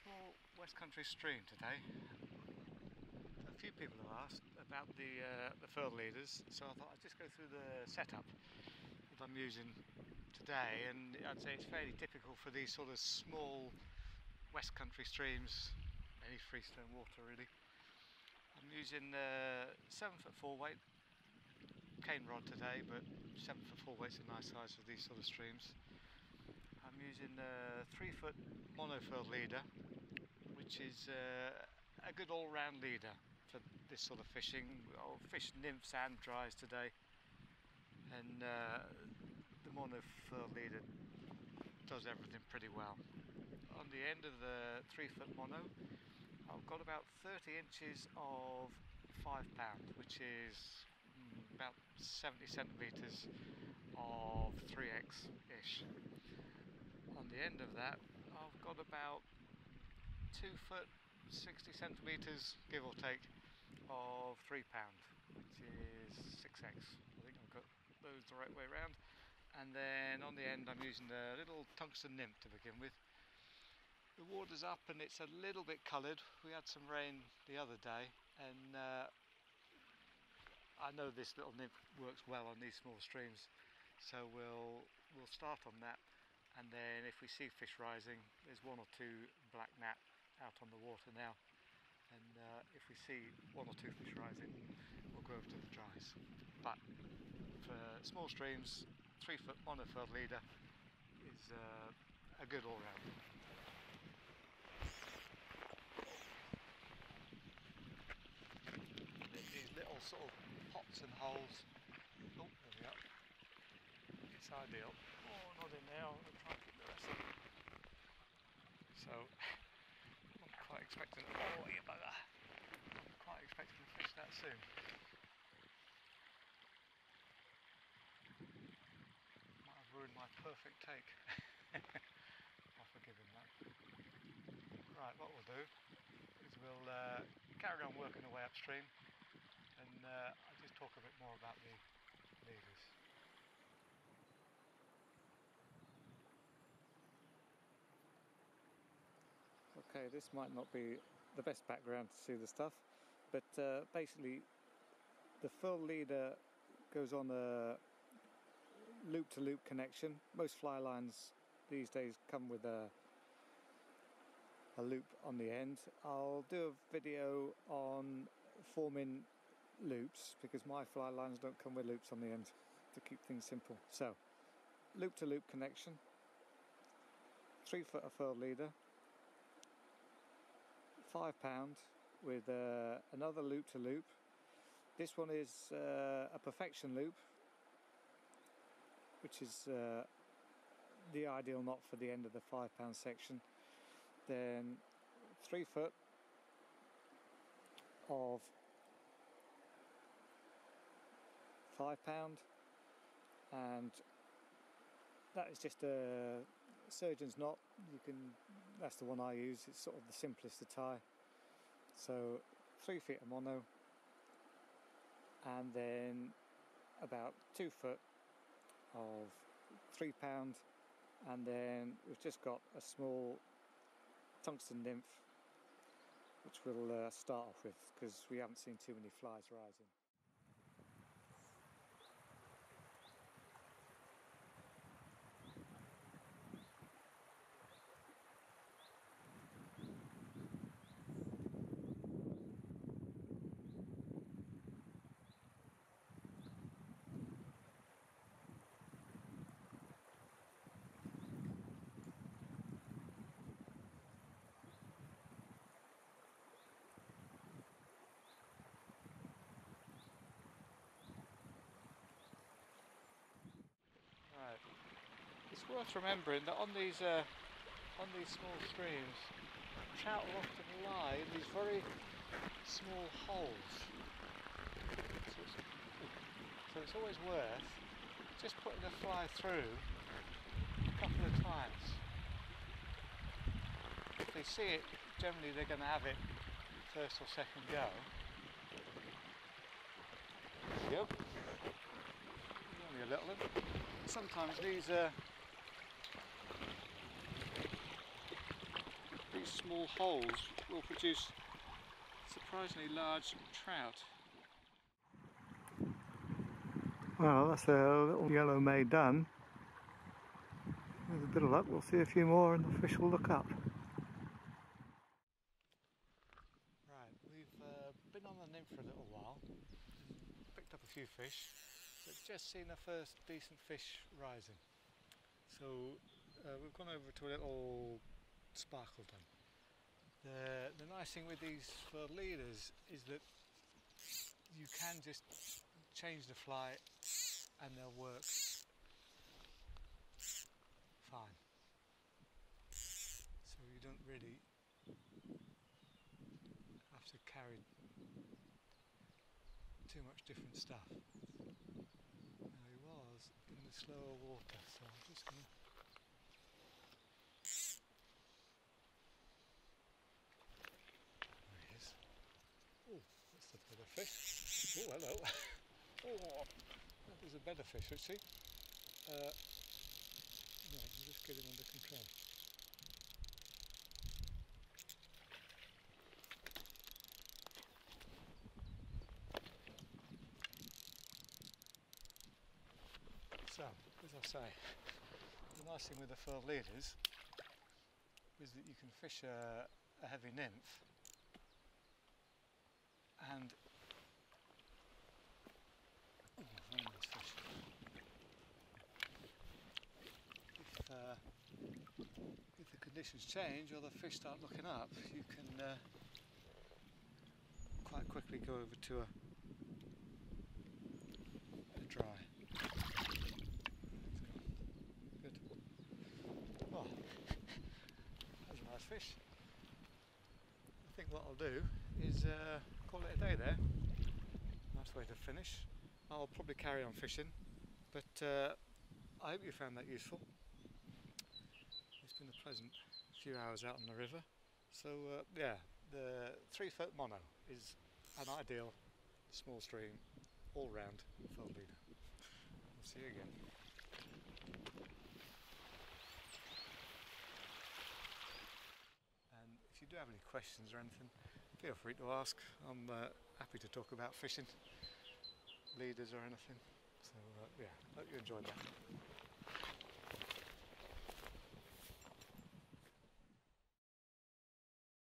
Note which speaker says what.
Speaker 1: Small West Country stream today. A few people have asked about the further leaders, so I thought I'd just go through the setup that I'm using today, and I'd say it's fairly typical for these sort of small West Country streams, any freestone water really. I'm using 7-foot 4-weight cane rod today, but 7-foot 4-weight's a nice size for these sort of streams. I'm using a 3-foot monofurled leader, which is a good all-round leader for this sort of fishing. I'll fish nymphs and dries today, and the monofurled leader does everything pretty well. On the end of the 3-foot mono, I've got about 30 inches of 5 pound, which is about 70 centimetres of 3x-ish. On the end of that, I've got about 2 foot 60 centimetres, give or take, of 3 pound, which is 6x. I think I've got those the right way around. And then on the end I'm using a little tungsten nymph to begin with. The water's up and it's a little bit coloured. We had some rain the other day, and I know this little nymph works well on these small streams, so we'll start on that. And then if we see fish rising, there's 1 or 2 black gnat out on the water now, and if we see 1 or 2 fish rising, we'll go over to the dries. But for small streams, 3-foot monofurled leader is a good all-round. These little sort of pots and holes. Oh, there we are. It's ideal. Oh, not in there. I'm going to try and keep the rest of it. So, not quite expecting. Oh, you bugger! Not quite expecting to fish that soon. Might have ruined my perfect take. I'll forgive him that. Right, what we'll do is we'll carry on working our way upstream, and I'll just talk a bit more about the leaders. Okay, this might not be the best background to see the stuff, but basically the full leader goes on a loop-to-loop connection. Most fly lines these days come with a loop on the end. I'll do a video on forming loops because my fly lines don't come with loops on the end, to keep things simple. So, loop-to-loop connection, 3-foot furled leader, 5 pound with another loop-to-loop. This one is a perfection loop, which is the ideal knot for the end of the 5 pound section. Then 3 foot of 5 pound, and that is just a surgeon's knot. That's the one I use. It's sort of the simplest to tie. So 3 feet of mono, and then about 2 foot of 3 pound, and then we've just got a small tungsten nymph, which we'll start off with because we haven't seen too many flies rising. Right. It's worth remembering that on these small streams, trout will often lie in these very small holes. So it's always worth just putting the fly through a couple of times. If they see it, generally they're going to have it first or second go. There you go. Only a little one. Sometimes these these small holes will produce surprisingly large trout. Well, that's a little yellow May done. With a bit of luck we'll see a few more and the fish will look up. Right, we've been on the nymph for a little while, picked up a few fish, but just seen the first decent fish rising. So we've gone over to a little Sparkleton. The nice thing with these fur leaders is that you can just change the fly and they'll work fine. So you don't really have to carry too much different stuff. Now he was in the slower water, so I'm just going to oh, that's a better fish. Oh, hello. Oh, that is a better fish, actually. Right, I'll just get him under control. So, as I say, the nice thing with the fur leaders is that you can fish a heavy nymph and oh, very nice fish. If the conditions change or the fish start looking up, you can quite quickly go over to a dry. Good. Oh, that's a nice fish. I think what I'll do is call it a day there. Nice way to finish. I'll probably carry on fishing, but I hope you found that useful. It's been a pleasant few hours out on the river. So yeah, the 3-foot mono is an ideal small stream all round fur leader. We'll see you again. And if you do have any questions or anything, feel free to ask. I'm happy to talk about fishing, leaders or anything. So yeah, hope you enjoyed that.